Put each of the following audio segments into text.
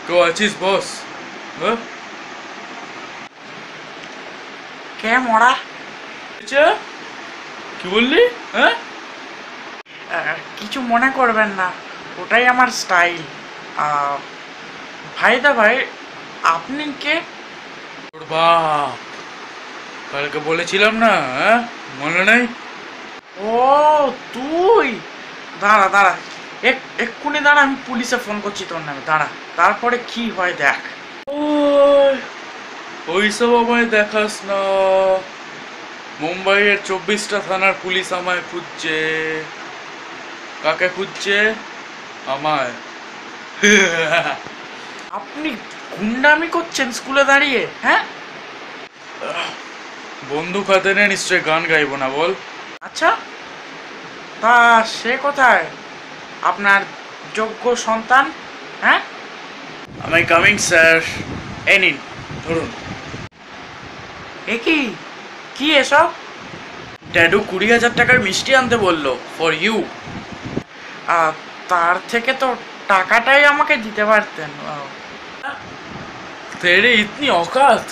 তো আছিস বস? হ্যাঁ, কে মরা? কি বললি? হ্যাঁ, কিছু মনে করবেন না, ওটাই আমার স্টাইল। ভাইদা ভাই, আপনি কে? তোর বাপ কালকে বলেছিলাম না, হ্যাঁ মনে নেই? ও তুই, দাঁড়া দাঁড়া, এক্ষুনি দাঁড়া, আমি পুলিশে ফোন করছি তোর নামে, দাঁড়া, তারপরে কি হয় দেখ। ওই ওইসব আমায় দেখাস না। মুম্বাইয়ের 24টা থানার পুলিশ আমায় খুঁজছে। কাকে খুঁজছে? আমায়। আপনি গুন্ডামি করছেন স্কুলে দাঁড়িয়ে? হ্যাঁ, বন্দুক হাতে নিয়ে নিশ্চয়ই গান গাইবো না, বল? আচ্ছা, তা সে কোথায় আপনার যোগ্য সন্তান? হ্যাঁ, আমি কামিং স্যার। এই নিন ধরুন। এ কি কি এসব? ড্যাডু 20,000 টাকার মিষ্টি আনতে বললো ফর ইউ। তার থেকে তো টাকাটাই আমাকে দিতে পারতেন। तेरी इतनी औकात,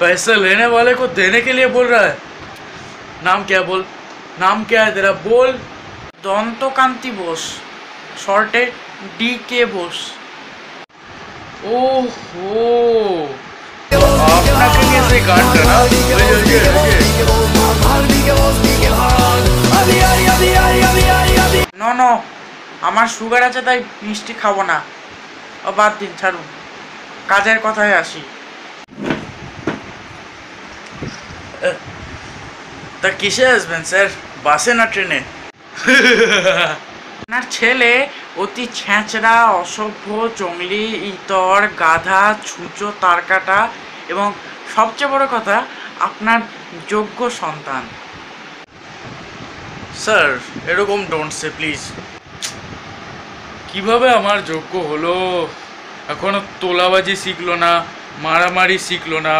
पैसे लेने वाले को देने के लिए बोल रहा है। नाम क्या है बोल? नाम क्या है तेरा बोल? দন্তকান্তি বোস, শর্টে ডি কে বোস। ओहो, আপনাকে নিয়ে সেই গানটা না? ন আমার সুগার আছে তাই মিষ্টি খাবো না। বাদ দিন, ছাড়ুন, কাজের কথায় আসি। তা কিসে আসবেন স্যার, বাসে না ট্রেনে? আপনার ছেলে অতি ছ্যাঁচড়া, অসভ্য, জঙ্গলি, ইতর, গাধা, ছুঁচো, তারকাটা এবং সবচেয়ে বড় কথা আপনার যোগ্য সন্তান। স্যার এরকম ডোন্ট সে প্লিজ। কিভাবে আমার যোগ্য হলো? এখনো তোলাবাজি শিখলো না, মারামারি শিখলো না,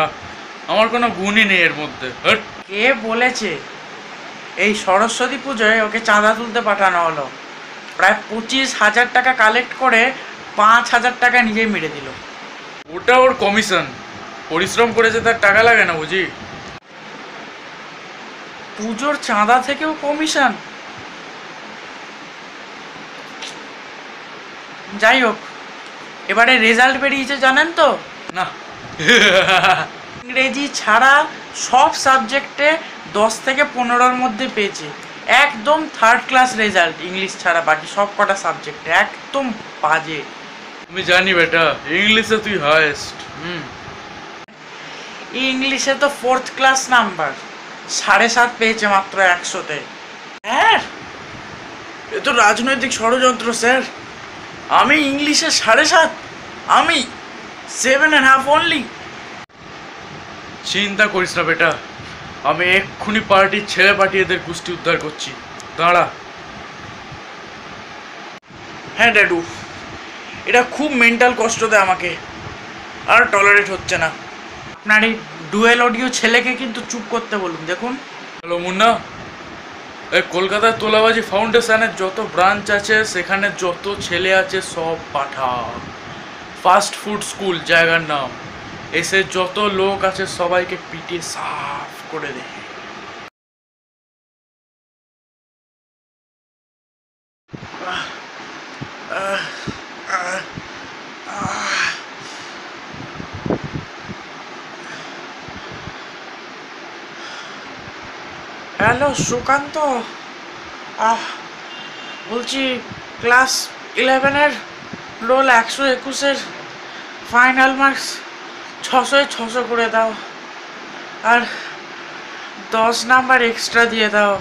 আমার কোনো গুণই নেই এর মধ্যে। হট! কে বলেছে? এই সরস্বতী পুজোয় ওকে চাঁদা তুলতে পাঠানো হলো, প্রায় 25,000 টাকা কালেক্ট করে 5,000 টাকা নিজেই মেরে দিল। ওটা ওর কমিশন, পরিশ্রম করেছে তার টাকা লাগে না বুঝি? পুজোর চাঁদা থেকেও কমিশন? যাই হোক, এবারে রেজাল্ট বেরিয়েছে জানেন তো? না। ইংরেজি ছাড়া সব সাবজেক্টে 10 থেকে 15-র মধ্যে পেয়েছে। একদম থার্ড ক্লাস রেজাল্ট, ইংলিশ ছাড়া বাকি সব কটা সাবজেক্টে একদম বাজে। আমি জানি বেটা, ইংলিশে তুই হায়েস্ট। ইংলিশে তো 4th ক্লাস নাম্বার, 7.5 পেয়েছে মাত্র 100-তে। হ্যাঁ, এ তো রাজনৈতিক ষড়যন্ত্র স্যার। আমি ইংলিশে 7.5, আমি 7.5 অনলি। চিন্তা করিস না বেটা, আমি এক্ষুনি পার্টির ছেলে পাঠিয়ে এদের গোষ্ঠী উদ্ধার করছি, দাঁড়া। হ্যাঁ ড্যাডু, এটা খুব মেন্টাল কষ্ট দেয় আমাকে, আর টলারেট হচ্ছে না। আপনার এই ডুয়েল অডিও ছেলেকে কিন্তু চুপ করতে বলুন। দেখুন, হ্যালো মুন্না, এই কলকাতার তোলাবাজি ফাউন্ডেশনের যত ব্রাঞ্চ আছে সেখানে যত ছেলে আছে সব পাঠা। ফাস্ট ফুড স্কুল জায়গার নাম। এসে যত লোক আছে সবাইকে পিটিয়ে সাফ করে দে। হ্যালো সুকান্ত, বলছি ক্লাস 11-এর রোল 121-এর ফাইনাল মার্কস 600 করে দাও, আর 10 নাম্বার এক্সট্রা দিয়ে দাও।